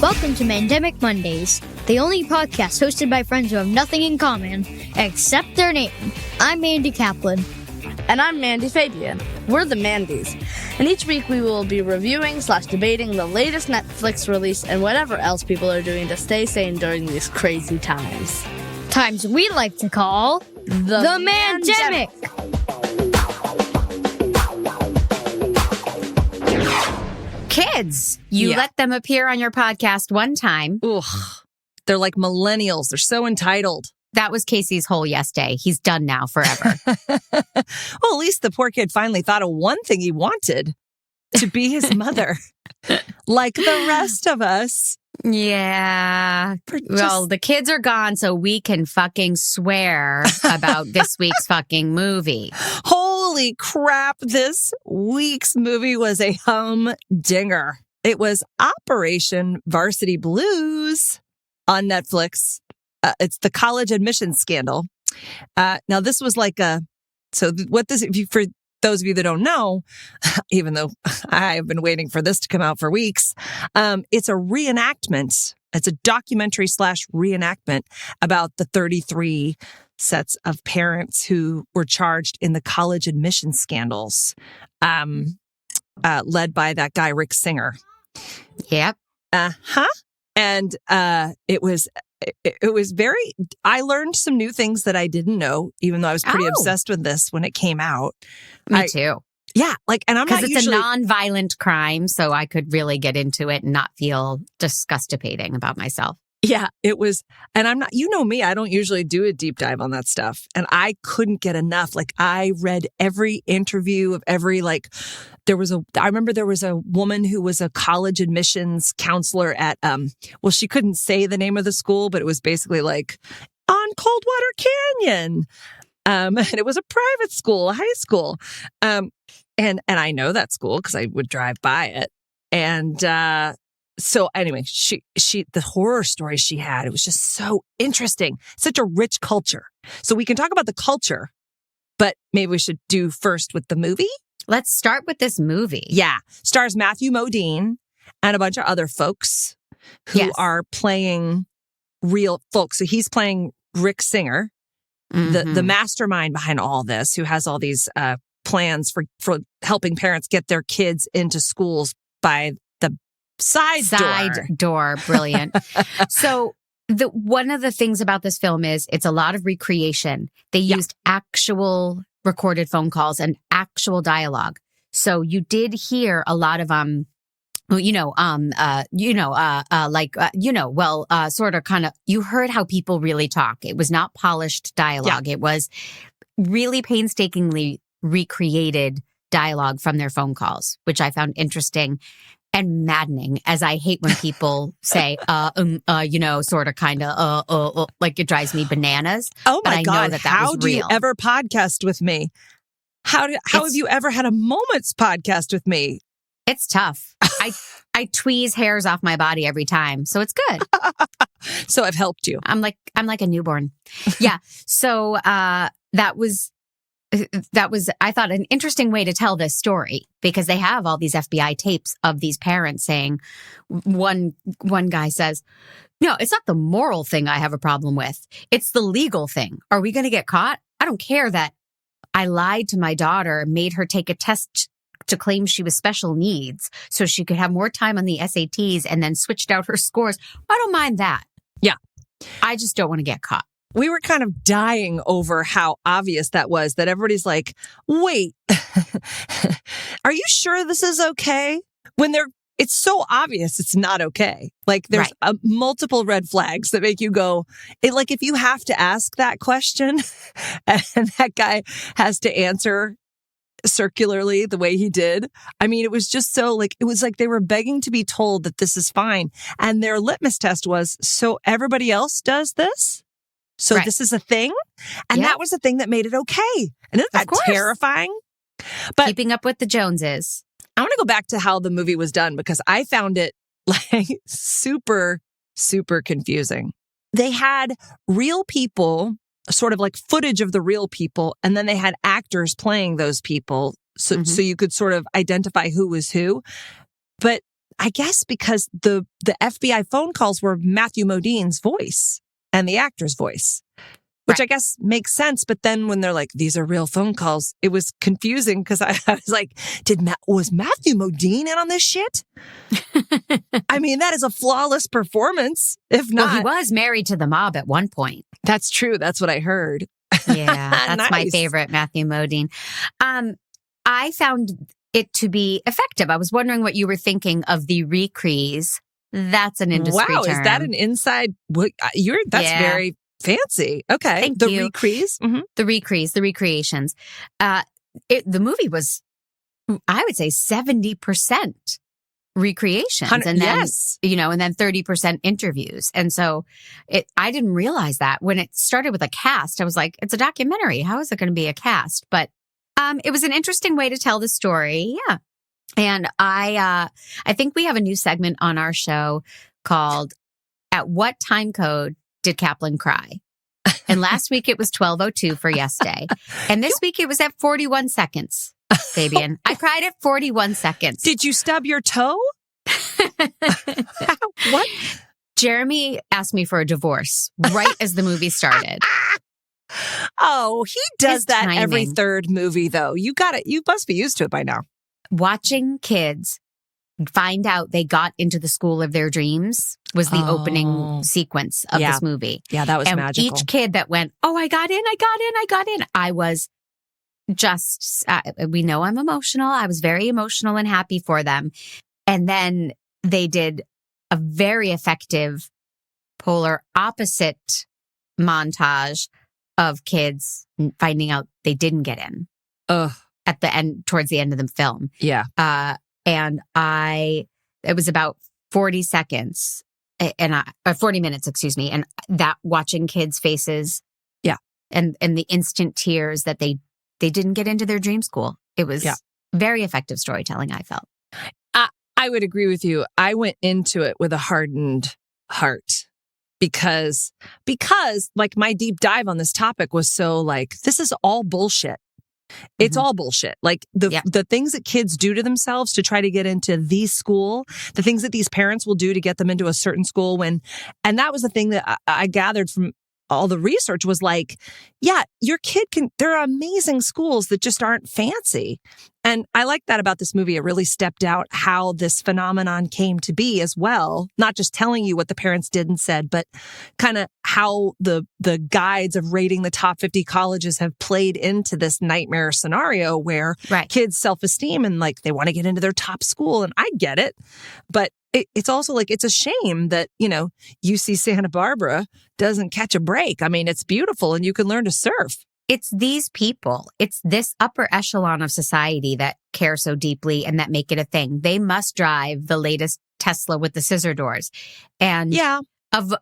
Welcome to Mandemic Mondays, the only podcast hosted by friends who have nothing in common except their name. I'm Mandy Kaplan. And I'm Mandy Fabian. We're the Mandys. And each week we will be reviewing/debating the latest Netflix release and whatever else people are doing to stay sane during these crazy times. Times we like to call the Mandemic. Kids, you let them appear on your podcast one time. Ugh. They're like millennials. They're so entitled. That was Casey's whole yes day. He's done now forever. Well, at least the poor kid finally thought of one thing he wanted, to be his mother. Like the rest of us. Yeah. Well, the kids are gone, so we can fucking swear about this week's fucking movie. Holy crap. This week's movie was a humdinger. It was Operation Varsity Blues on Netflix. It's the college admissions scandal. Now, this was like for those of you that don't know, even though I have been waiting for this to come out for weeks, it's a reenactment. It's a documentary /reenactment about the 33 sets of parents who were charged in the college admissions scandals, led by that guy, Rick Singer. Yep. And it was I learned some new things that I didn't know, even though I was pretty obsessed with this when it came out. Me too. Yeah. And I'm not usually... Because it's a non-violent crime, so I could really get into it and not feel disgustipating about myself. Yeah, it was. And I'm not, you know me, I don't usually do a deep dive on that stuff. And I couldn't get enough. Like, I read every interview of every, I remember there was a woman who was a college admissions counselor at, she couldn't say the name of the school, but it was basically like on Coldwater Canyon. And it was a private school, a high school. And I know that school because I would drive by it. And, so anyway, she the horror stories she had, it was just so interesting. Such a rich culture. So we can talk about the culture, but maybe we should do first with the movie. Let's start with this movie. Yeah. Stars Matthew Modine and a bunch of other folks who are playing real folks. So he's playing Rick Singer, the mastermind behind all this, who has all these plans for helping parents get their kids into schools by Side door. Brilliant. So one of the things about this film is it's a lot of recreation. They used actual recorded phone calls and actual dialogue. So you did hear a lot of you heard how people really talk. It was not polished dialogue. It was really painstakingly recreated dialogue from their phone calls, which I found interesting. And maddening, as I hate when people say, like it drives me bananas. Oh my God. I know that how was do real. you ever podcast with me? How have you ever had a moment's podcast with me? It's tough. I tweeze hairs off my body every time. So it's good. So I've helped you. I'm like a newborn. Yeah. So, that was, I thought, an interesting way to tell this story, because they have all these FBI tapes of these parents saying, one guy says, no, it's not the moral thing I have a problem with. It's the legal thing. Are we going to get caught? I don't care that I lied to my daughter, made her take a test to claim she was special needs so she could have more time on the SATs and then switched out her scores. I don't mind that. Yeah. I just don't want to get caught. We were kind of dying over how obvious that was, that everybody's like, wait, are you sure this is okay? When it's so obvious it's not okay. Like, there's multiple red flags that make you go, if you have to ask that question and that guy has to answer circularly the way he did. I mean, it was just so it was like they were begging to be told that this is fine. And their litmus test was, so everybody else does this? So this is a thing? And that was the thing that made it okay. And isn't that terrifying? But keeping up with the Joneses. I want to go back to how the movie was done, because I found it super, super confusing. They had real people, sort of like footage of the real people, and then they had actors playing those people. So you could sort of identify who was who. But I guess because the FBI phone calls were Matthew Modine's voice and the actor's voice, which I guess makes sense. But then when they're like, these are real phone calls, it was confusing because I was like, was Matthew Modine in on this shit? I mean, that is a flawless performance. If not, Well, he was married to the mob at one point. That's true. That's what I heard. Yeah, that's my Nice. favorite, Matthew Modine. I found it to be effective. I was wondering what you were thinking of the recrees. That's an industry Wow, term. is that an inside? That's Yeah. very fancy. Okay, Thank the you. recrees. Mm-hmm. The recrees, the recreations. The movie was, I would say, 70% recreations, and then Yes. and then 30% interviews. And so I didn't realize that when it started with a cast. I was like, it's a documentary. How is it going to be a cast? But it was an interesting way to tell the story. Yeah. And I think we have a new segment on our show called "At What Time Code Did Kaplan Cry?" And last week it was 12:02 for Yes Day, and this week it was at 41 seconds. Fabian, I cried at 41 seconds. Did you stub your toe? What? Jeremy asked me for a divorce right as the movie started. Oh, he does His that every timing. third movie, though. You got it. You must be used to it by now. Watching kids find out they got into the school of their dreams was the Oh. opening sequence of Yeah. this movie. Yeah, that was And magical. each kid that went, oh, I got in. I was just, we know I'm emotional. I was very emotional and happy for them. And then they did a very effective polar opposite montage of kids finding out they didn't get in Ugh. at the end, towards the end of the film. Yeah. And it was about 40 seconds or 40 minutes, excuse me. And that watching kids' faces. Yeah. And the instant tears that they didn't get into their dream school. It was very effective storytelling, I felt. I would agree with you. I went into it with a hardened heart because like my deep dive on this topic was so like, this is all bullshit. It's all bullshit. Like the things that kids do to themselves to try to get into the school, the things that these parents will do to get them into a certain school and that was the thing that I gathered from all the research was like, yeah, your kid there are amazing schools that just aren't fancy. And I like that about this movie. It really stepped out how this phenomenon came to be as well. Not just telling you what the parents did and said, but kind of how the guides of rating the top 50 colleges have played into this nightmare scenario where kids' self-esteem and like they want to get into their top school. And I get it. But it's also like, it's a shame that, UC Santa Barbara doesn't catch a break. I mean, it's beautiful and you can learn to surf. It's these people, it's this upper echelon of society that care so deeply and that make it a thing. They must drive the latest Tesla with the scissor doors. And a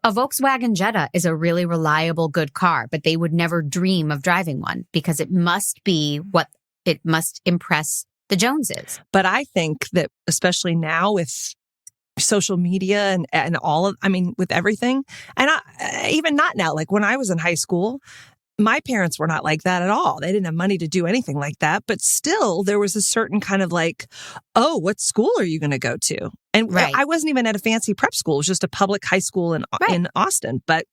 Volkswagen Jetta is a really reliable, good car, but they would never dream of driving one because it must impress the Joneses. But I think that especially now with social media and all of, with everything, and even not now, like when I was in high school, my parents were not like that at all. They didn't have money to do anything like that. But still, there was a certain kind of like, oh, what school are you going to go to? And I wasn't even at a fancy prep school. It was just a public high school in Austin. But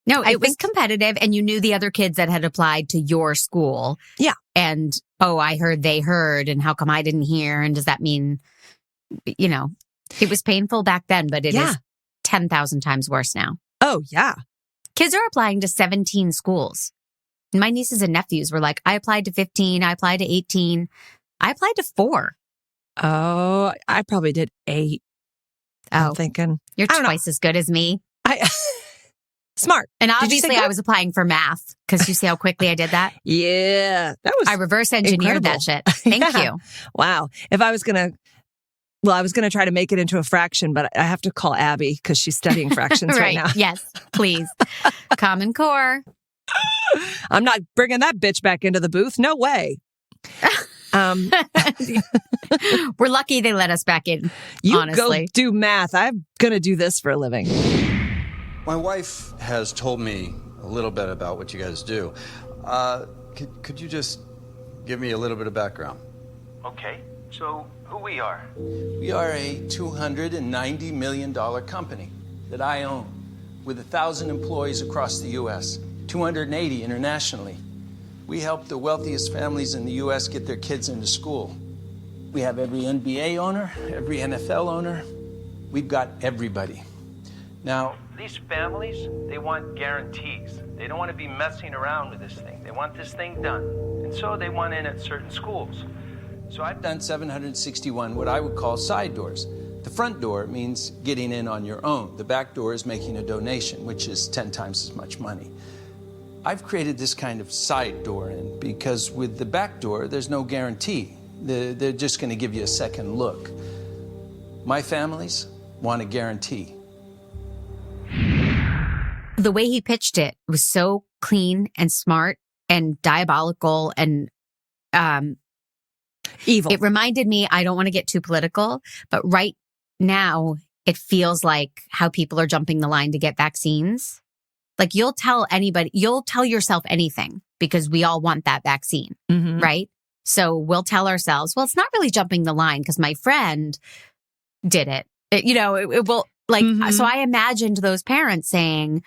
no, it was competitive and you knew the other kids that had applied to your school. Yeah. And, oh, I heard they heard. And how come I didn't hear? And does that mean, it was painful back then, but it is 10,000 times worse now. Oh, yeah. Kids are applying to 17 schools. My nieces and nephews were like, I applied to 15. I applied to 18. I applied to 4. Oh, I probably did 8. I'm thinking. You're twice as good as me. Smart. And obviously I was applying for math because you see how quickly I did that? Yeah. I reverse engineered that shit. Thank you. Wow. If I was going to try to make it into a fraction, but I have to call Abby because she's studying fractions right now. Yes, please. Common Core. I'm not bringing that bitch back into the booth. No way. We're lucky they let us back in. You honestly. Go do math. I'm going to do this for a living. My wife has told me a little bit about what you guys do. Could you just give me a little bit of background? Okay. So who we are. We are a $290 million company that I own, with 1,000 employees across the U.S., 280 internationally. We help the wealthiest families in the U.S. get their kids into school. We have every NBA owner, every NFL owner. We've got everybody. Now, these families, they want guarantees. They don't want to be messing around with this thing. They want this thing done. And so they want in at certain schools. So I've done 761 what I would call side doors. The front door means getting in on your own. The back door is making a donation, which is 10 times as much money. I've created this kind of side door in because with the back door, there's no guarantee. They're just going to give you a second look. My families want a guarantee. The way he pitched it was so clean and smart and diabolical and Evil. It reminded me, I don't want to get too political, but right now it feels like how people are jumping the line to get vaccines. Like you'll tell yourself anything because we all want that vaccine, right? So we'll tell ourselves, well, it's not really jumping the line because my friend did it. It will like, so I imagined those parents saying,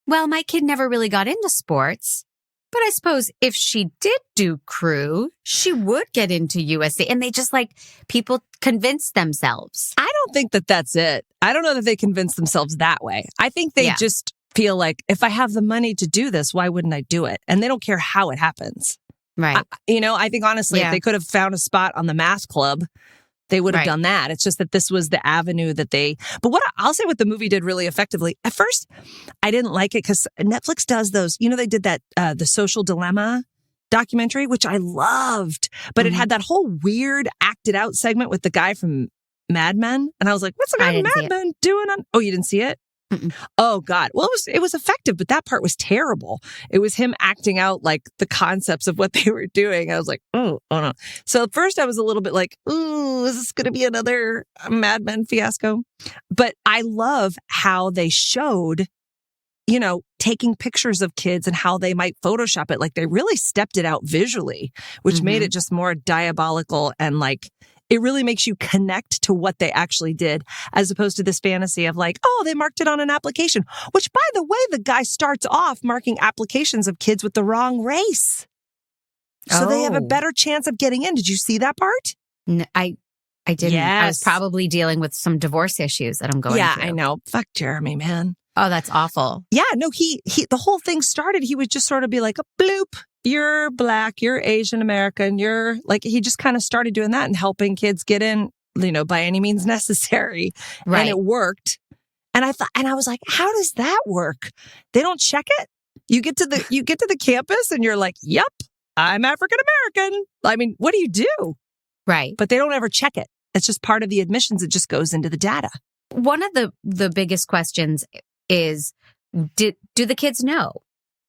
well, my kid never really got into sports, but I suppose if she did do crew, she would get into USA. And they just people convince themselves. I don't think that that's it. I don't know that they convince themselves that way. I think they just feel like if I have the money to do this, why wouldn't I do it? And they don't care how it happens. Right. I think honestly, if they could have found a spot on the math club, they would have done that. It's just that this was the avenue that but I'll say what the movie did really effectively. At first, I didn't like it because Netflix does those, they did that, The Social Dilemma documentary, which I loved, but it had that whole weird acted out segment with the guy from Mad Men. And I was like, what's the guy from Mad Men doing on? Oh, you didn't see it? Mm-mm. Oh God. Well, it was effective, but that part was terrible. It was him acting out the concepts of what they were doing. I was like, oh no. So at first I was a little bit like, ooh, is this going to be another Mad Men fiasco? But I love how they showed, taking pictures of kids and how they might Photoshop it. Like they really stepped it out visually, which made it just more diabolical and it really makes you connect to what they actually did as opposed to this fantasy of they marked it on an application, which by the way, the guy starts off marking applications of kids with the wrong race. So they have a better chance of getting in. Did you see that part? No, I didn't. Yes. I was probably dealing with some divorce issues that I'm going through. Yeah, I know. Fuck Jeremy, man. Oh, that's awful. Yeah, no, he the whole thing started, he would just sort of be like, a bloop. You're Black, you're Asian American, you're he just kind of started doing that and helping kids get in, by any means necessary. Right. And it worked. And I was like, how does that work? They don't check it. You get to the campus and you're like, yep, I'm African American. I mean, what do you do? Right. But they don't ever check it. It's just part of the admissions. It just goes into the data. One of the biggest questions is, do the kids know?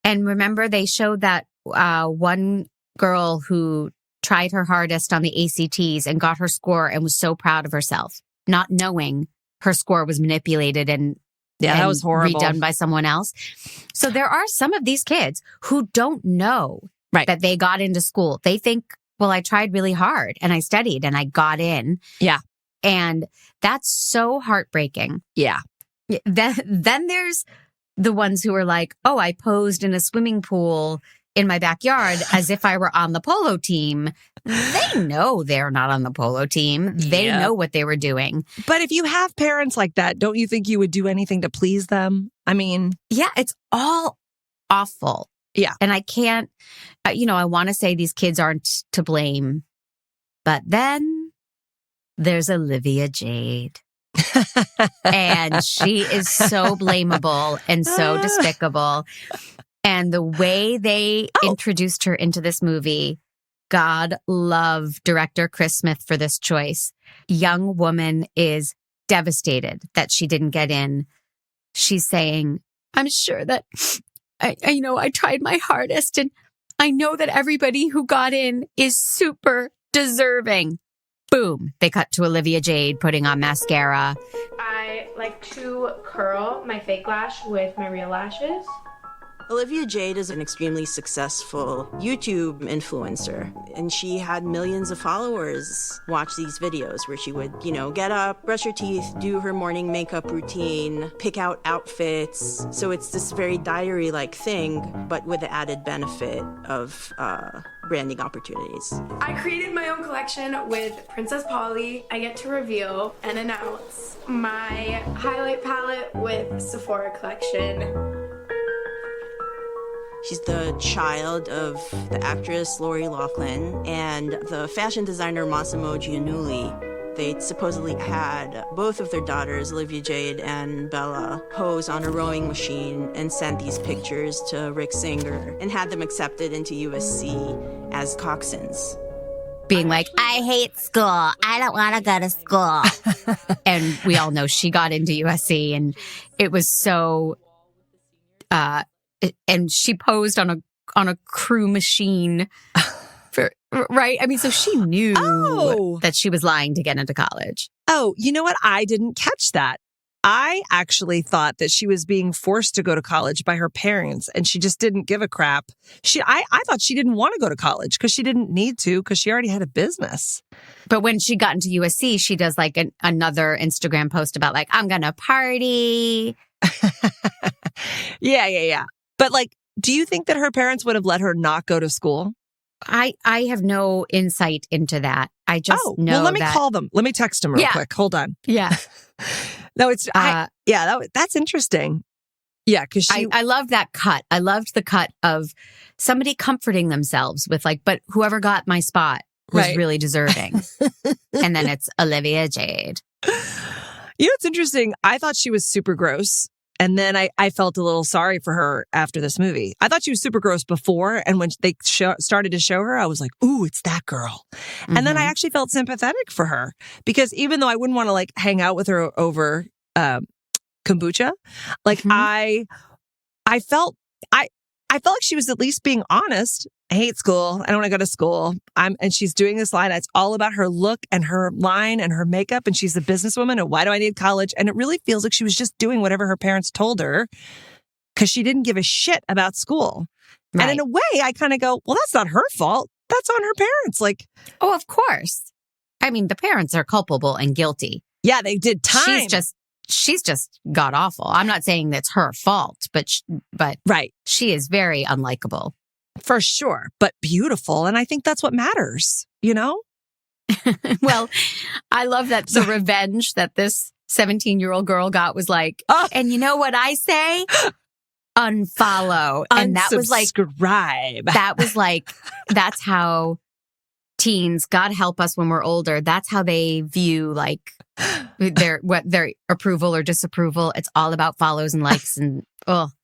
And remember, they showed that one girl who tried her hardest on the ACTs and got her score and was so proud of herself, not knowing her score was manipulated and that was horrible, redone by someone else. So there are some of these kids who don't know that they got into school. They think, well, I tried really hard and I studied and I got in. Yeah. And that's so heartbreaking. Yeah. Then there's the ones who are like, oh, I posed in a swimming pool in my backyard as if I were on the polo team. They know they're not on the polo team. They know what they were doing. But if you have parents like that, don't you think you would do anything to please them? I mean, yeah, it's all awful. Yeah. And I can't, I want to say these kids aren't to blame, but then there's Olivia Jade. And she is so blamable and so despicable. And the way they introduced her into this movie, God love director Chris Smith for this choice. Young woman is devastated that she didn't get in. She's saying, I'm sure that I tried my hardest and I know that everybody who got in is super deserving. Boom. They cut to Olivia Jade putting on mascara. I like to curl my fake lash with my real lashes. Olivia Jade is an extremely successful YouTube influencer, and she had millions of followers watch these videos where she would, get up, brush her teeth, do her morning makeup routine, pick out outfits. So it's this very diary-like thing, but with the added benefit of branding opportunities. I created my own collection with Princess Polly. I get to reveal and announce my highlight palette with Sephora collection. She's the child of the actress Lori Loughlin and the fashion designer Massimo Giannulli. They supposedly had both of their daughters, Olivia Jade and Bella, pose on a rowing machine and sent these pictures to Rick Singer and had them accepted into USC as coxswains. Being like, I hate school. I don't want to go to school. And we all know she got into USC, and it was so... and she posed on a crew machine, right? I mean, so she knew that she was lying to get into college. Oh, you know what? I didn't catch that. I actually thought that she was being forced to go to college by her parents, and she just didn't give a crap. I thought she didn't want to go to college because she didn't need to, because she already had a business. But when she got into USC, she does like another Instagram post about like, I'm going to party. Yeah. But like, do you think that her parents would have let her not go to school? I have no insight into that. I just know well, let me call them. Let me text them real quick. Hold on. Yeah. No, it's, that's interesting. Yeah, because I love that cut. I loved the cut of somebody comforting themselves with like, but whoever got my spot was really deserving. And then it's Olivia Jade. You know what's interesting? I thought she was super gross. And then I felt a little sorry for her after this movie. I thought she was super gross before. And when they started to show her, I was like, ooh, it's that girl. Mm-hmm. And then I actually felt sympathetic for her, because even though I wouldn't want to like hang out with her over kombucha, like I felt like she was at least being honest. I hate school. I don't want to go to school. And she's doing this line that's all about her look and her line and her makeup. And she's a businesswoman. And why do I need college? And it really feels like she was just doing whatever her parents told her, because she didn't give a shit about school. Right. And in a way, I kind of go, well, that's not her fault. That's on her parents. Like, oh, of course. I mean, the parents are culpable and guilty. Yeah, they did time. She's just god awful. I'm not saying that's her fault, but right. She is very unlikable. For sure, but beautiful. And I think that's what matters, you know? Well, I love that the revenge that this 17-year-old girl got was like, and you know what I say? Unfollow. And that was like, that's how teens, God help us when we're older, that's how they view like their approval or disapproval. It's all about follows and likes and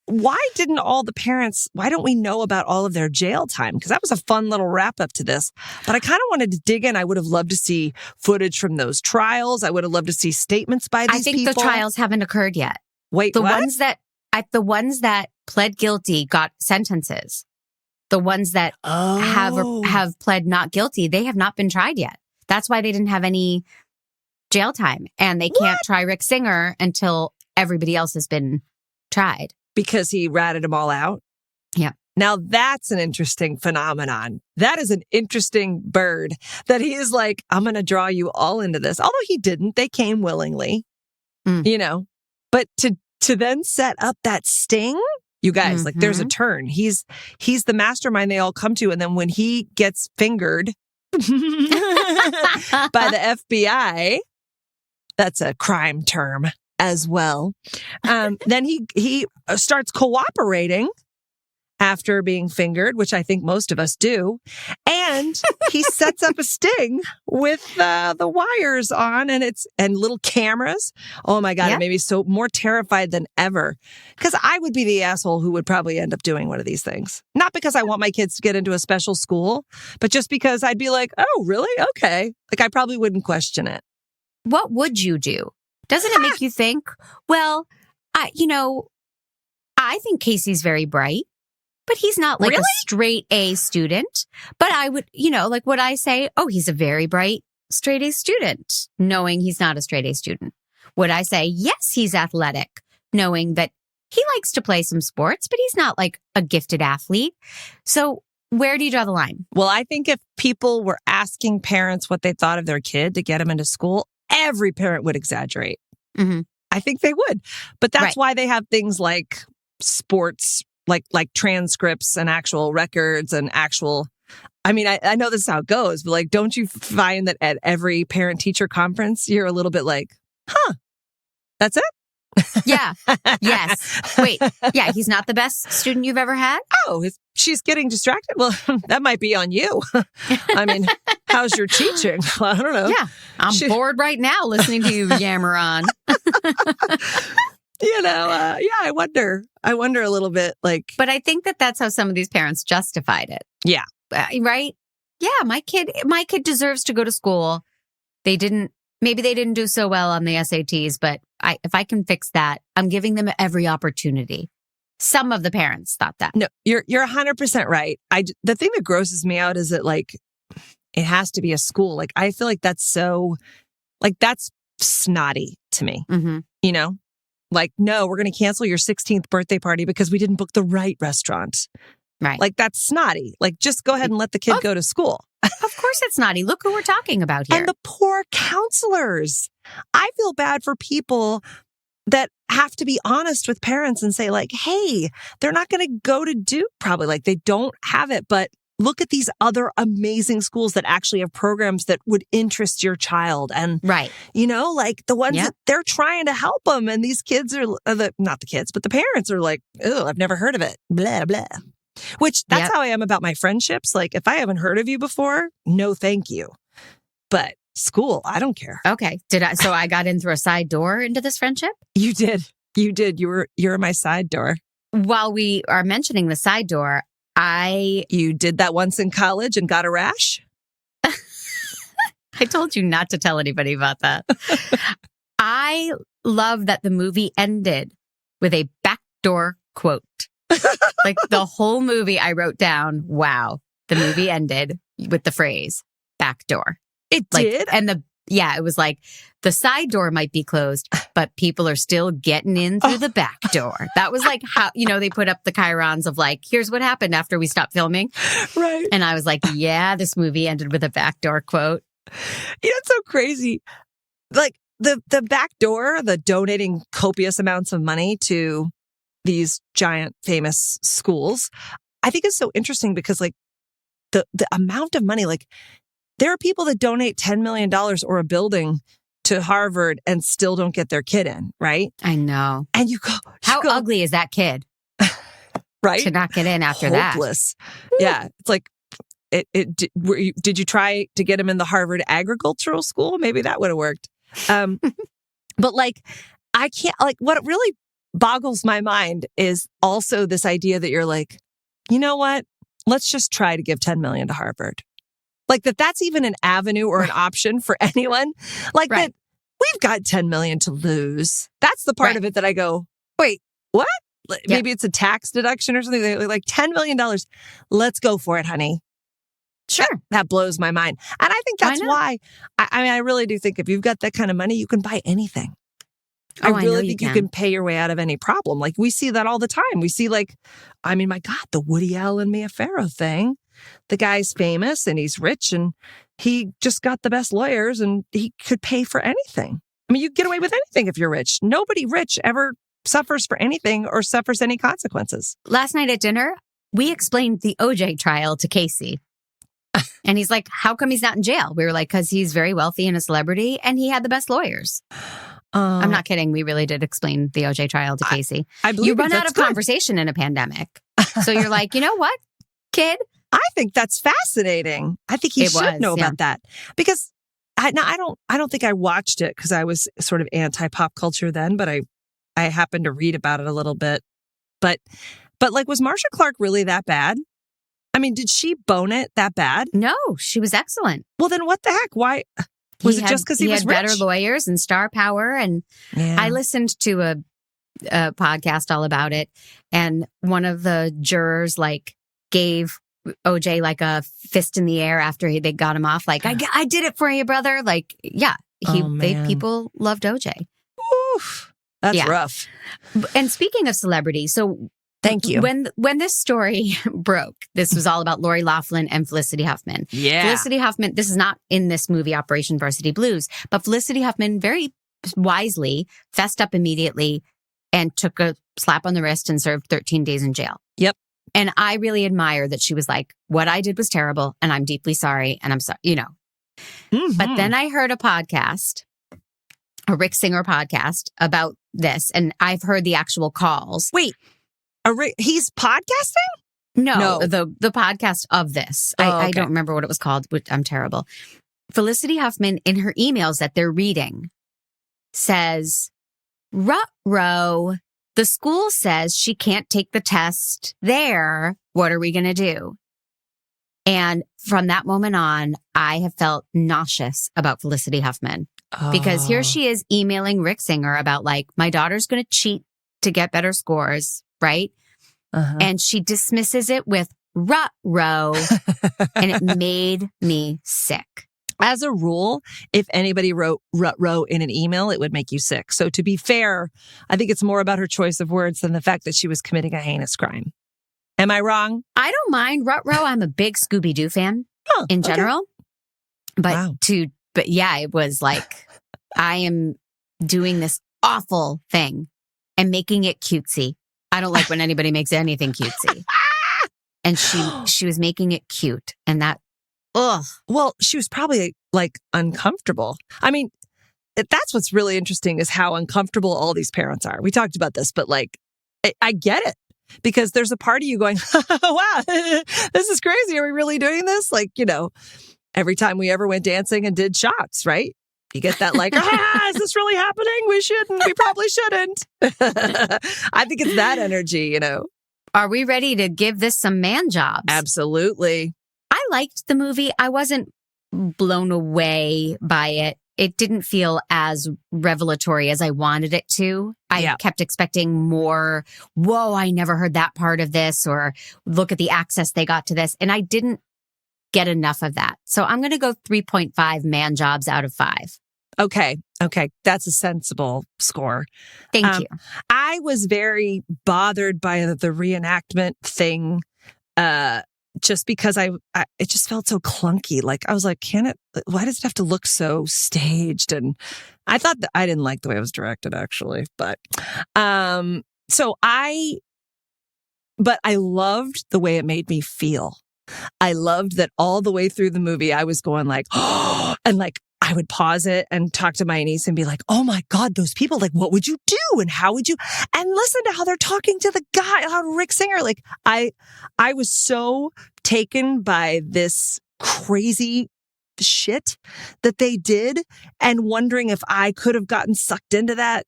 Why don't we know about all of their jail time? Because that was a fun little wrap up to this. But I kind of wanted to dig in. I would have loved to see footage from those trials. I would have loved to see statements by these people. I think the trials haven't occurred yet. Wait, the what? ones that pled guilty got sentences. The ones that have pled not guilty, they have not been tried yet. That's why they didn't have any jail time. And they can't try Rick Singer until everybody else has been tried. Because he ratted them all out? Yeah. Now that's an interesting phenomenon. That is an interesting bird that he is like, I'm going to draw you all into this. Although he didn't. They came willingly, you know. But to then set up that sting, you guys, like there's a turn. He's the mastermind they all come to. And then when he gets fingered by the FBI, that's a crime term as well. Then he starts cooperating after being fingered, which I think most of us do. And he sets up a sting with the wires on and little cameras. Oh my God, It made me so more terrified than ever. Because I would be the asshole who would probably end up doing one of these things. Not because I want my kids to get into a special school, but just because I'd be like, oh, really? Okay. Like I probably wouldn't question it. What would you do? Doesn't it make you think, well, I think Casey's very bright, but he's not like a straight A student. But I would, would I say, oh, he's a very bright straight A student, knowing he's not a straight A student? Would I say, yes, he's athletic, knowing that he likes to play some sports, but he's not like a gifted athlete. So where do you draw the line? Well, I think if people were asking parents what they thought of their kid to get them into school, every parent would exaggerate. Mm-hmm. I think they would. But that's Right. why they have things like sports, like transcripts and actual records and actual... I mean, I know this is how it goes, but like, don't you find that at every parent-teacher conference, you're a little bit like, that's it? Yeah. Yes. Wait. Yeah. He's not the best student you've ever had? Oh, she's getting distracted? Well, that might be on you. I mean, how's your teaching? Well, I don't know. Yeah. I'm bored right now listening to you yammer on. I wonder a little bit like. But I think that's how some of these parents justified it. Yeah. Right? Yeah. My kid deserves to go to school. Maybe they didn't do so well on the SATs, but if I can fix that, I'm giving them every opportunity. Some of the parents thought that. No, you're 100% right. The thing that grosses me out is that like it has to be a school. Like I feel like that's so like that's snotty to me. Mm-hmm. You know? Like, no, we're going to cancel your 16th birthday party because we didn't book the right restaurant. Right. Like that's snotty. Like just go ahead and let the kid go to school. Of course it's naughty. Look who we're talking about here. And the poor counselors. I feel bad for people that have to be honest with parents and say like, hey, they're not going to go to Duke probably. Like they don't have it, but look at these other amazing schools that actually have programs that would interest your child. And, right. Like the ones that they're trying to help them. And these kids are, not the kids, but the parents are like, oh, I've never heard of it. Blah, blah. Which that's how I am about my friendships. Like if I haven't heard of you before, no, thank you. But school, I don't care. Okay. So I got in through a side door into this friendship? You did. You're my side door. While we are mentioning the side door, You did that once in college and got a rash? I told you not to tell anybody about that. I love that the movie ended with a backdoor quote. Like the whole movie I wrote down, wow, the movie ended with the phrase backdoor. It did? And it was like the side door might be closed, but people are still getting in through the back door. That was like how, they put up the chyrons of like, here's what happened after we stopped filming. Right. And I was like, yeah, this movie ended with a backdoor quote. It's so crazy. Like the back door, the donating copious amounts of money to these giant famous schools, I think is so interesting because like the amount of money, like there are people that donate $10 million or a building to Harvard and still don't get their kid in, right? I know. And you go, how ugly is that kid? Right? To not get in after Hopeless. that. Yeah. It's like, did you try to get him in the Harvard agricultural school? Maybe that would have worked. But like, I can't, like what really boggles my mind is also this idea that you're like, you know what? Let's just try to give 10 million to Harvard. Like that's even an avenue or an option for anyone. Like that we've got 10 million to lose. That's the part of it that I go, wait, what? Maybe it's a tax deduction or something. Like $10 million. Let's go for it, honey. Sure. That blows my mind. And I think that's why, I really do think if you've got that kind of money, you can buy anything. I really think you can pay your way out of any problem. Like we see that all the time. We see like, my God, the Woody Allen Mia Farrow thing. The guy's famous and he's rich and he just got the best lawyers and he could pay for anything. You get away with anything if you're rich. Nobody rich ever suffers for anything or suffers any consequences. Last night at dinner, we explained the OJ trial to Casey. And he's like, how come he's not in jail? We were like, because he's very wealthy and a celebrity and he had the best lawyers. I'm not kidding. We really did explain the OJ trial to Casey. I believe you run out of conversation in a pandemic. So you're like, you know what, kid? I think that's fascinating. I think he should know about that because I don't think I watched it because I was sort of anti-pop culture then, but I happened to read about it a little bit. But like, was Marcia Clark really that bad? Did she bone it that bad? No, she was excellent. Well, then what the heck? Why? Was it just because he was had rich? Better lawyers and star power? And I listened to a podcast all about it. And one of the jurors gave OJ a fist in the air after they got him off. Like, I did it for you, brother. Like, yeah, people loved OJ. Oof. That's Yeah. rough. And speaking of celebrity, so Thank you. When this story broke, this was all about Lori Loughlin and Felicity Huffman. Yeah. Felicity Huffman, this is not in this movie, Operation Varsity Blues, but Felicity Huffman very wisely fessed up immediately and took a slap on the wrist and served 13 days in jail. Yep. And I really admire that she was like, what I did was terrible and I'm deeply sorry. And I'm sorry, Mhm. But then I heard a podcast, a Rick Singer podcast about this. And I've heard the actual calls. Wait, he's podcasting? No, No. the podcast of this. Oh, I okay. don't remember what it was called, which I'm terrible. Felicity Huffman, in her emails that they're reading, says, ruh-roh, the school says she can't take the test there. What are we going to do? And from that moment on, I have felt nauseous about Felicity Huffman because here she is emailing Rick Singer about like, my daughter's going to cheat to get better scores, right? Uh-huh. And she dismisses it with ruh-roh, and it made me sick. As a rule, if anybody wrote rut-row in an email, it would make you sick. So to be fair, I think it's more about her choice of words than the fact that she was committing a heinous crime. Am I wrong? I don't mind ruh-roh. I'm a big Scooby-Doo fan in okay. general. But Wow. but yeah, it was like, I am doing this awful thing and making it cutesy. I don't like when anybody makes anything cutesy. And she was making it cute. And that, ugh. Well, she was probably like uncomfortable. I mean, that's what's really interesting is how uncomfortable all these parents are. We talked about this, but like, I get it because there's a part of you going, wow, this is crazy. Are we really doing this? Like, every time we ever went dancing and did shots, right? You get that like, is this really happening? We probably shouldn't. I think it's that energy, Are we ready to give this some man jobs? Absolutely. I liked the movie. I wasn't blown away by it. It didn't feel as revelatory as I wanted it to. I kept expecting more, whoa, I never heard that part of this, or look at the access they got to this. And I didn't get enough of that. So I'm going to go 3.5 man jobs out of 5. Okay. That's a sensible score. Thank you. I was very bothered by the reenactment thing, just because it just felt so clunky. Like I was like, why does it have to look so staged? And I thought that I didn't like the way it was directed actually, but I loved the way it made me feel. I loved that all the way through the movie, I was going like, oh, and like, I would pause it and talk to my niece and be like, oh my God, those people, like, what would you do? And how would you, and listen to how they're talking to the guy, how Rick Singer, like, I was so taken by this crazy shit that they did and wondering if I could have gotten sucked into that,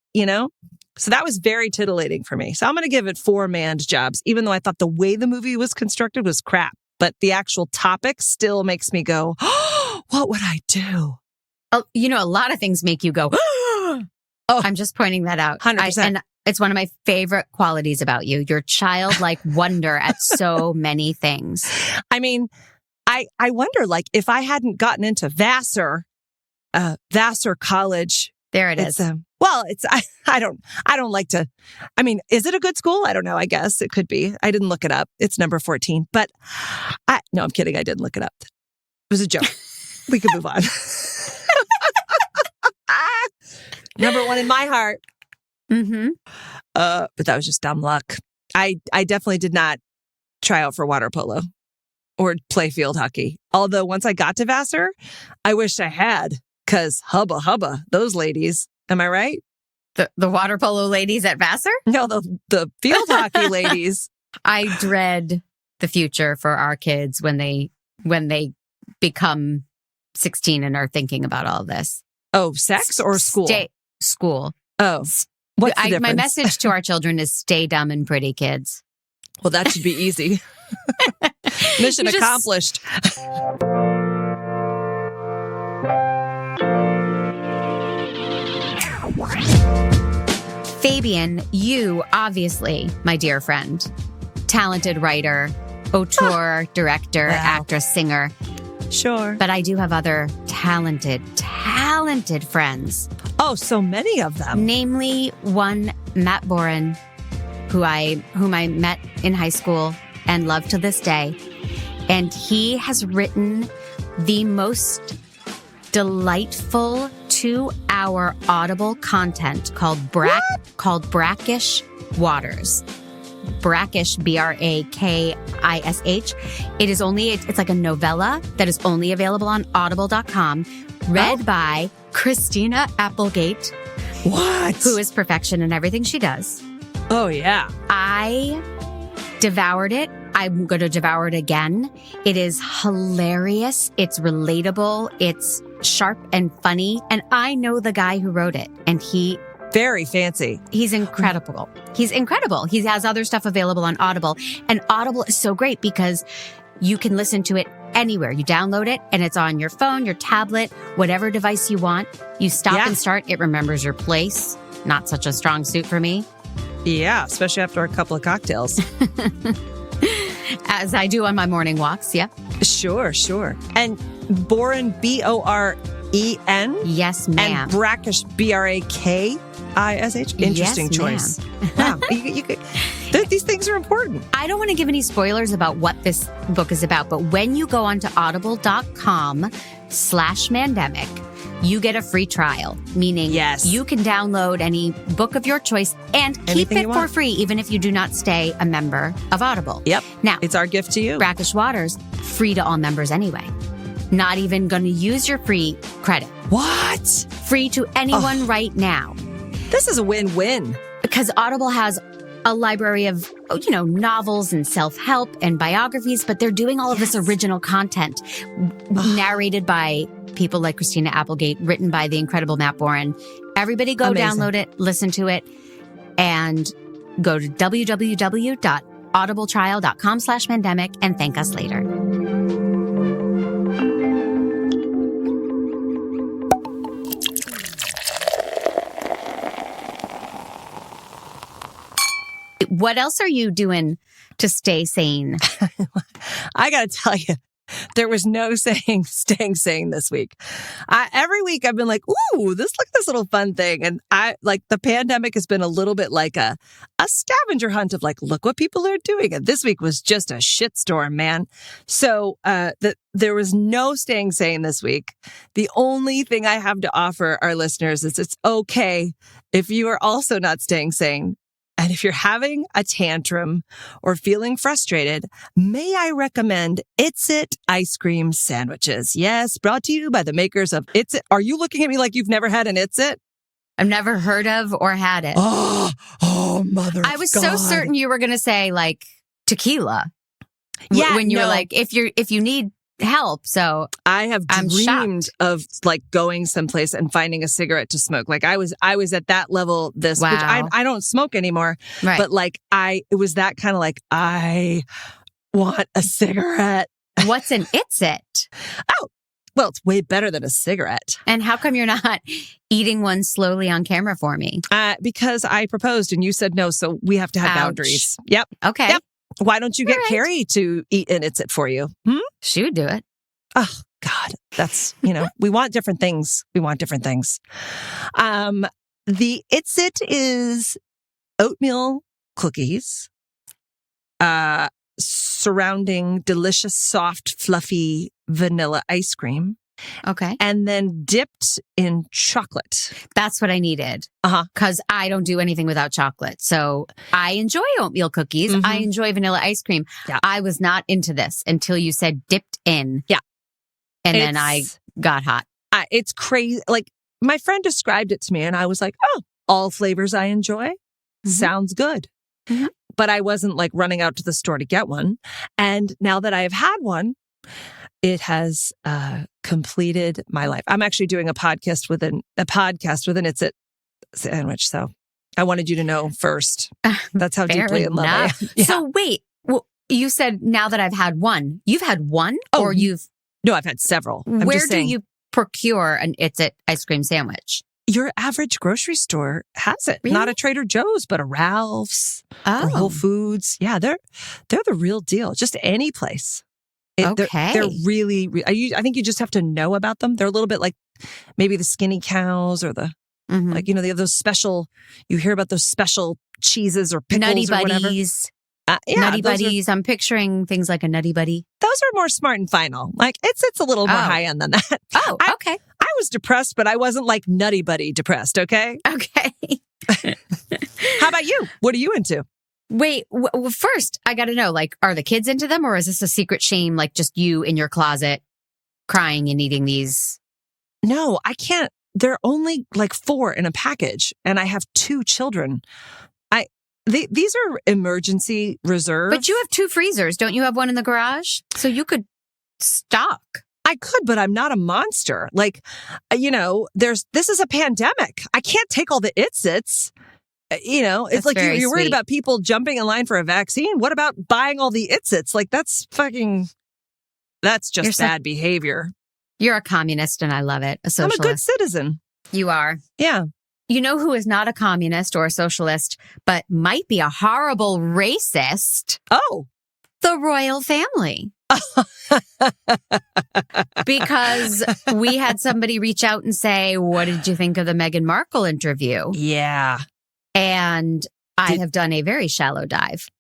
So that was very titillating for me. So I'm going to give it 4 manned jobs, even though I thought the way the movie was constructed was crap. But the actual topic still makes me go, oh, what would I do? Oh, a lot of things make you go, oh, I'm just pointing that out. 100%. And it's one of my favorite qualities about you, your childlike wonder at so many things. I mean, I wonder, like, if I hadn't gotten into Vassar College. There it is. I don't like to, I mean, is it a good school? I don't know. I guess it could be. I didn't look it up. It's number 14, but no, I'm kidding. I didn't look it up. It was a joke. We could move on. Number 1 in my heart. Mm-hmm. But that was just dumb luck. I definitely did not try out for water polo or play field hockey. Although once I got to Vassar, I wished I had, because hubba, those ladies. Am I right? The water polo ladies at Vassar? No, the field hockey ladies. I dread the future for our kids when they become 16 and are thinking about all this. Oh, sex or school? School. Oh, what's the difference? My message to our children is stay dumb and pretty, kids. Well, that should be easy. Mission accomplished. Fabian, you obviously, my dear friend, talented writer, auteur, director, actress, singer. Sure. But I do have other talented friends Oh, so many of them. Namely, one, Matt Boren, whom I met in high school and love to this day. And he has written the most delightful 2-hour Audible content called Brackish Waters. Brackish, Brakish. It's like a novella that is only available on audible.com, read by Christina Applegate. What? Who is perfection in everything she does. Oh, yeah. I devoured it. I'm going to devour it again. It is hilarious. It's relatable. It's sharp and funny. And I know the guy who wrote it, and very fancy. He's incredible. He has other stuff available on Audible. And Audible is so great because you can listen to it anywhere. You download it and it's on your phone, your tablet, whatever device you want. You stop and start. It remembers your place. Not such a strong suit for me. Yeah, especially after a couple of cocktails. As I do on my morning walks. Yep. Sure. And Boren, Boren. Yes, ma'am. And Brackish, Brakish. Interesting choice. Wow. These things are important. I don't want to give any spoilers about what this book is about, but when you go onto audible.com/mandemic, you get a free trial, meaning you can download any book of your choice and keep it for free, even if you do not stay a member of Audible. Yep. Now, it's our gift to you. Brackish Waters, free to all members anyway. Not even going to use your free credit. What? Free to anyone right now. This is a win-win. Because Audible has a library of, novels and self-help and biographies, but they're doing all of this original content narrated by people like Christina Applegate, written by the incredible Matt Boren. Everybody go download it, listen to it, and go to www.audibletrial.com/mandemic and thank us later. What else are you doing to stay sane? I got to tell you, there was no staying sane this week. Every week I've been like, ooh, look at this little fun thing. And the pandemic has been a little bit like a scavenger hunt of like, look what people are doing. And this week was just a shitstorm, man. So there was no staying sane this week. The only thing I have to offer our listeners is it's okay if you are also not staying sane. And if you're having a tantrum or feeling frustrated, may I recommend It's It ice cream sandwiches. Yes, brought to you by the makers of It's It. Are you looking at me like you've never had an It's It? I've never heard of or had it. Oh, mother I was God. so certain you were going to say like tequila. Yeah, when you were like, if you need help. So I have dreamed of like going someplace and finding a cigarette to smoke. Like I was at that level which I don't smoke anymore. Right. But like it was that kind of like, I want a cigarette. What's an It's It? Oh, well, it's way better than a cigarette. And how come you're not eating one slowly on camera for me? Because I proposed and you said no. So we have to have boundaries. Yep. Okay. Yep. Why don't you get Carrie to eat an It's It for you? She would do it. Oh, God. That's, we want different things. The It's It is oatmeal cookies surrounding delicious, soft, fluffy vanilla ice cream. Okay. And then dipped in chocolate. That's what I needed. Because I don't do anything without chocolate. So I enjoy oatmeal cookies. Mm-hmm. I enjoy vanilla ice cream. Yeah. I was not into this until you said dipped in. Yeah. And then I got hot. It's crazy. Like my friend described it to me and I was like, oh, all flavors I enjoy. Mm-hmm. Sounds good. Mm-hmm. But I wasn't like running out to the store to get one. And now that I have had one, it has completed my life. I'm actually doing a podcast with an It's It sandwich. So I wanted you to know first. That's how deeply in love I am. Yeah. So wait, you said now that I've had one. You've had one, or No, I've had several. Where do you procure an It's It ice cream sandwich? Your average grocery store has it. Really? Not a Trader Joe's, but a Ralph's or Whole Foods. Yeah, they're the real deal. Just any place. Okay. They're really, I think you just have to know about them. They're a little bit like maybe the Skinny Cows or the Mhm. Like, they have those special, you hear about those special cheeses or pickles Nutty or whatever. Buddies. Yeah, Nutty those Buddies. I'm picturing things like a Nutty Buddy. those are more Smart and Final. Like, it's a little more Oh. high end than that. Oh, okay. I was depressed, but I wasn't like Nutty Buddy depressed, okay? Okay. How about you? What are you into? Wait, first, I got to know, like, are the kids into them or is this a secret shame, like just you in your closet crying and eating these? No, I can't. They're only like 4 in a package, and I have 2 children. These are emergency reserve. But you have 2 freezers. Don't you have one in the garage? So you could stock. I could, but I'm not a monster. Like, this is a pandemic. I can't take all the its. It's That's like very you're worried sweet. about people jumping in line for a vaccine. What about buying all the its? Like, that's just bad behavior. You're a communist and I love it. A I'm socialist. a good citizen. You are. Yeah. You know who is not a communist or a socialist, but might be a horrible racist? Oh. The royal family. Because we had somebody reach out and say, what did you think of the Meghan Markle interview? Yeah. And I have done a very shallow dive.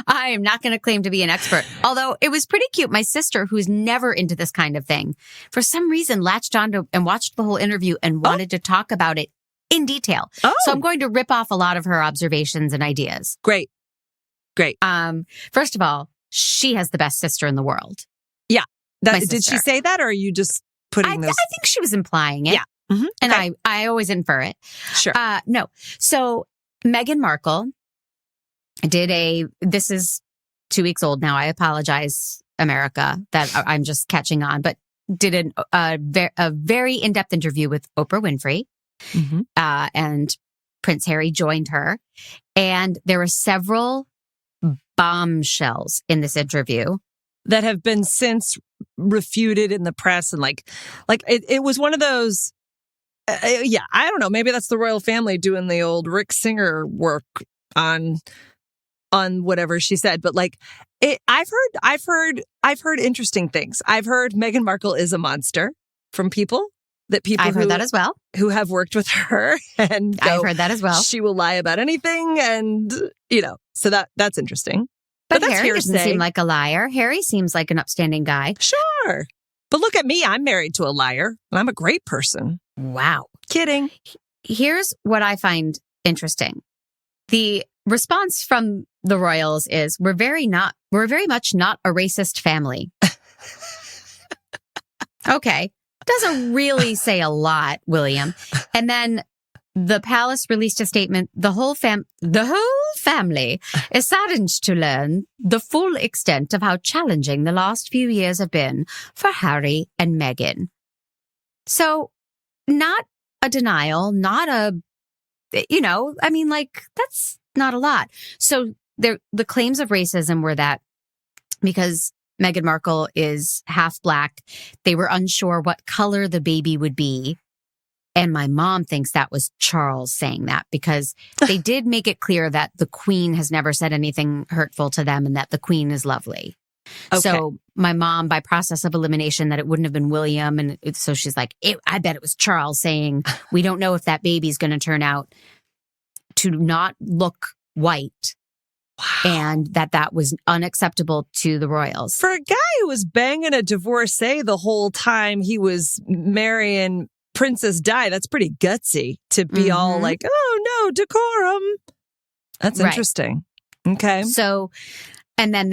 I am not going to claim to be an expert, although it was pretty cute. My sister, who's never into this kind of thing, for some reason latched onto and watched the whole interview and wanted to talk about it in detail. Oh. So I'm going to rip off a lot of her observations and ideas. Great. First of all, she has the best sister in the world. Yeah. My Did she sister. say that, or are you just putting I those? think she was implying it. Yeah. Mm-hmm. And Okay. I always infer it. Sure. No. So Meghan Markle this is 2 weeks old now. I apologize, America, that I'm just catching on, but did a very in-depth interview with Oprah Winfrey. Mm-hmm. And Prince Harry joined her. And there were several bombshells in this interview. That have been since refuted in the press, and like it was one of those. Yeah, I don't know. Maybe that's the royal family doing the old Rick Singer work on whatever she said. But like, I've heard interesting things. I've heard Meghan Markle is a monster from people I've heard that as well. who have worked with her, and I've heard that as well. She will lie about anything, and so that's interesting. But that's Harry doesn't hearsay. seem like a liar. Harry seems like an upstanding guy. Sure. But look at me. I'm married to a liar, and I'm a great person. Wow. Kidding. Here's what I find interesting. The response from the royals is, we're very much not a racist family. Okay. Doesn't really say a lot, William. And then the palace released a statement. The whole family is saddened to learn the full extent of how challenging the last few years have been for Harry and Meghan. So not a denial, not that's not a lot. So the claims of racism were that because Meghan Markle is half black, they were unsure what color the baby would be. And my mom thinks that was Charles saying that, because they did make it clear that the Queen has never said anything hurtful to them and that the Queen is lovely. Okay. So my mom, by process of elimination, that it wouldn't have been William. And so she's like, I bet it was Charles saying, we don't know if that baby's going to turn out to not look white. Wow. And that was unacceptable to the royals. For a guy who was banging a divorcee the whole time he was marrying Princess Di, that's pretty gutsy to be all like, oh no, decorum. That's interesting. Okay. So, and then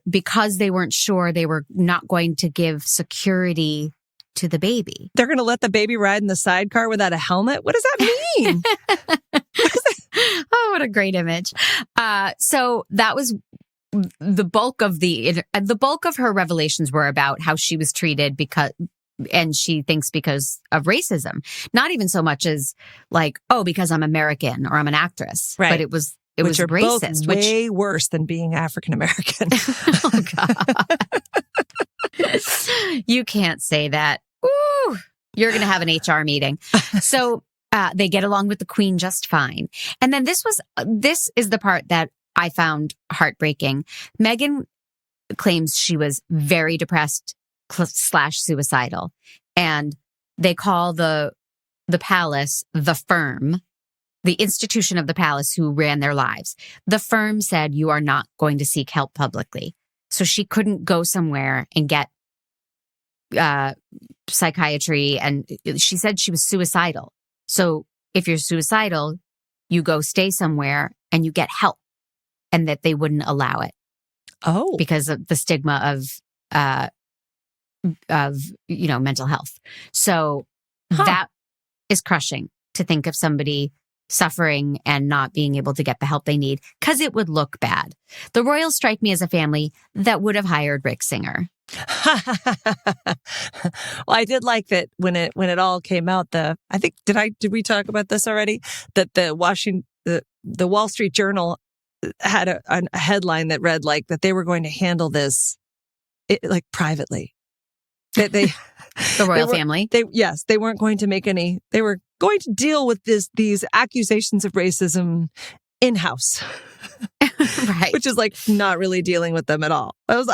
because they weren't sure, they were not going to give security to the baby. They're going to let the baby ride in the sidecar without a helmet? What does that mean? Oh, what a great image. So that was the bulk of her revelations were about how she was treated and she thinks because of racism. Not even so much as like, oh, because I'm American or I'm an actress. Right. But it was which are racist. Both way worse than being African American. Oh, God. You can't say that. Ooh, you're going to have an HR meeting. So they get along with the Queen just fine. And then this is the part that I found heartbreaking. Meghan claims she was very depressed / suicidal. And they call the the palace, the firm, the institution of the palace who ran their lives, the firm said you are not going to seek help publicly. So she couldn't go somewhere and get psychiatry. And she said she was suicidal. So if you're suicidal, you go stay somewhere and you get help, and that they wouldn't allow it. Oh, because of the stigma of mental health. So that is crushing to think of somebody suffering and not being able to get the help they need, because it would look bad. The royals strike me as a family that would have hired Rick Singer. Well, I did like that when it all came out. I think did we talk about this already? That the Wall Street Journal had a headline that read like that they were going to handle this like privately. That they the royal family. They weren't going to make any. They were going to deal with these accusations of racism in-house. Right. Which is like not really dealing with them at all. I love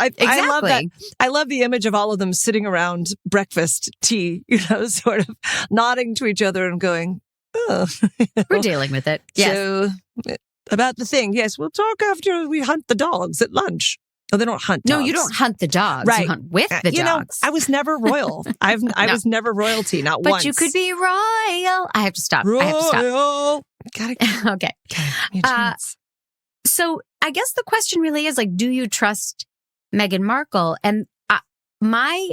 that. I love the image of all of them sitting around breakfast tea, sort of nodding to each other and going, oh. We're dealing with it. Yes. So about the thing, yes, we'll talk after we hunt the dogs at lunch. Oh, they don't hunt dogs. No, you don't hunt the dogs. Right. You hunt with the dogs. I was never royal. I was never royalty, not but once. But you could be royal. I have to stop. Royal. Okay. So I guess the question really is like, do you trust Meghan Markle? And my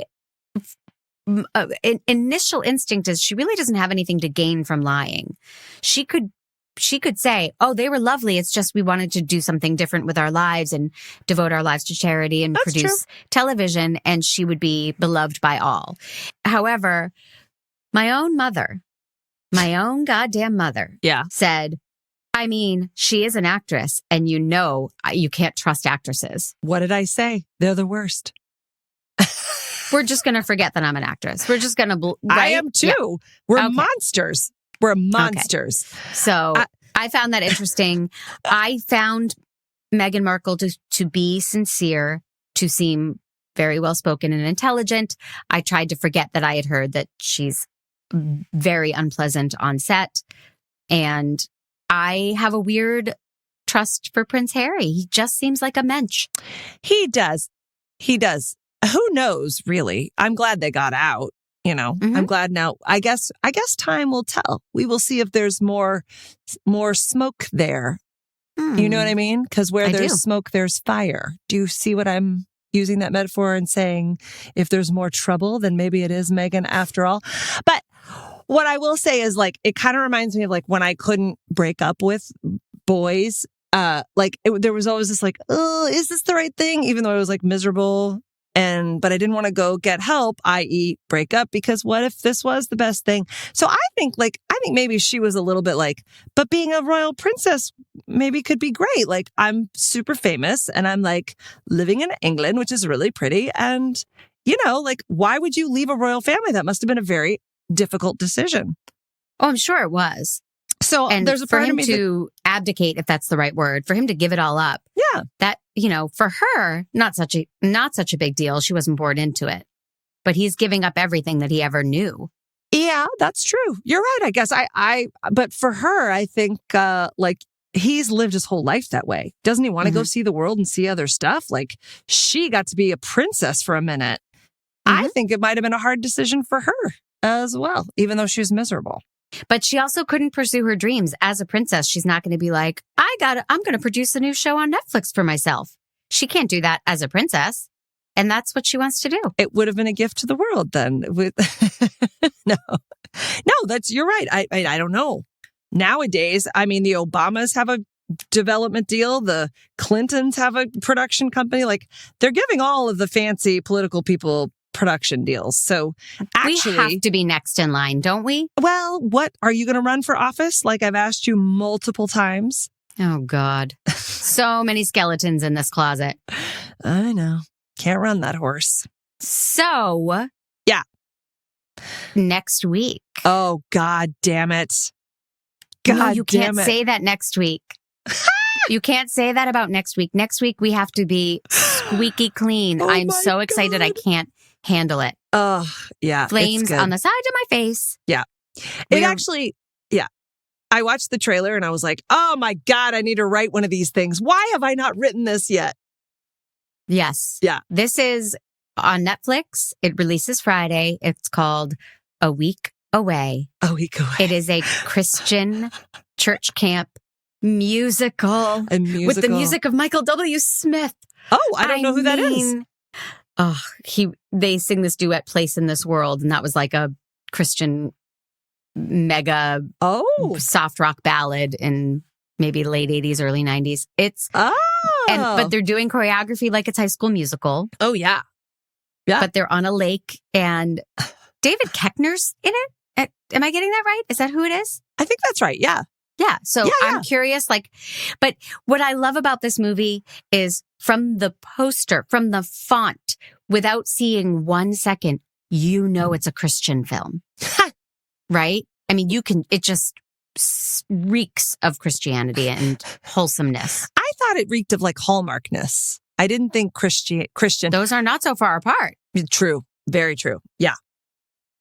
initial instinct is she really doesn't have anything to gain from lying. She could say, oh, they were lovely. It's just we wanted to do something different with our lives and devote our lives to charity and produce television, and she would be beloved by all. However, my own goddamn mother said, I mean, she is an actress, and you can't trust actresses. What did I say? They're the worst. We're just going to forget that I'm an actress. We're just going to... I am too. Yeah. We're monsters. We're monsters. Okay. So I found that interesting. I found Meghan Markle to be sincere, to seem very well-spoken and intelligent. I tried to forget that I had heard that she's very unpleasant on set. And I have a weird trust for Prince Harry. He just seems like a mensch. He does. Who knows, really? I'm glad they got out. Mm-hmm. I'm glad now. I guess time will tell. We will see if there's more smoke there. You know what I mean? Because where there's smoke, there's fire. Do you see what I'm using that metaphor and saying? If there's more trouble, then maybe it is Meghan after all. But what I will say is, like, it kind of reminds me of like when I couldn't break up with boys. There was always this like, oh, is this the right thing? Even though I was like miserable. But I didn't want to go get help, i.e. break up, because what if this was the best thing? So I think maybe she was a little bit like, but being a royal princess maybe could be great. Like, I'm super famous and I'm like living in England, which is really pretty. And, like, why would you leave a royal family? That must have been a very difficult decision. Oh, I'm sure it was. So there's a part for him of me to abdicate, if that's the right word, for him to give it all up. Yeah. That, for her, not such a big deal. She wasn't born into it. But he's giving up everything that he ever knew. Yeah, that's true. You're right, I guess. But for her, I think, he's lived his whole life that way. Doesn't he want to go see the world and see other stuff? Like, she got to be a princess for a minute. I think it might have been a hard decision for her as well, even though she was miserable. But she also couldn't pursue her dreams as a princess. She's not going to be like, I'm going to produce a new show on Netflix for myself. She can't do that as a princess. And that's what she wants to do. It would have been a gift to the world then. No, you're right. I don't know. Nowadays, I mean, the Obamas have a development deal. The Clintons have a production company. Like, they're giving all of the fancy political people production deals. So actually, we have to be next in line, don't we? Well, what are you going to run for office? Like, I've asked you multiple times. Oh, God. So many skeletons in this closet. I know. Can't run that horse. So. Yeah. Next week. Oh, God damn it. You can't say that next week. You can't say that about next week. Next week, we have to be squeaky clean. I'm so excited. I can't handle it. Oh, yeah. Flames on the side of my face. Yeah. It actually, yeah. I watched the trailer and I was like, oh my God, I need to write one of these things. Why have I not written this yet? Yes. Yeah. This is on Netflix. It releases Friday. It's called A Week Away. A Week Away. It is a Christian church camp musical. With the music of Michael W. Smith. Oh, I don't know who that is. Oh, they sing this duet, Place in This World, and that was like a Christian mega soft rock ballad in maybe late 80s, early 90s. But they're doing choreography like it's High School Musical. Oh, yeah. Yeah. But they're on a lake and David Koechner's in it. Am I getting that right? Is that who it is? I think that's right. Yeah. Yeah. So I'm curious, but what I love about this movie is from the poster, from the font, without seeing 1 second, you know it's a Christian film. Right? I mean, it just reeks of Christianity and wholesomeness. I thought it reeked of like Hallmarkness. I didn't think Christian. Those are not so far apart. True. Very true. Yeah.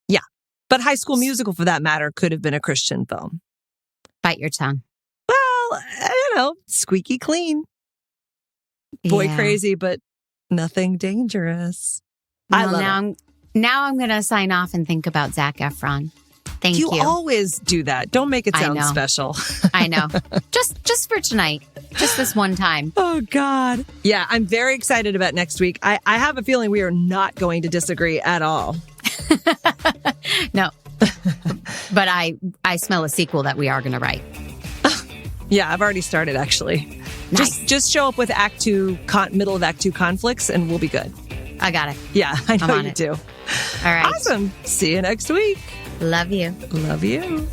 Yeah. But High School Musical, for that matter, could have been a Christian film. Bite your tongue. Well, squeaky clean. Boy crazy, but nothing dangerous. Well, I love it. Now I'm going to sign off and think about Zac Efron. Thank you. You always do that. Don't make it sound special. I know. Just for tonight. Just this one time. Oh, God. Yeah, I'm very excited about next week. I have a feeling we are not going to disagree at all. No. But I smell a sequel that we are going to write. Yeah, I've already started, actually. Nice. Just show up with Act 2, middle of Act 2 conflicts, and we'll be good. I got it. Yeah, I know you do. All right. Awesome. See you next week. Love you. Love you.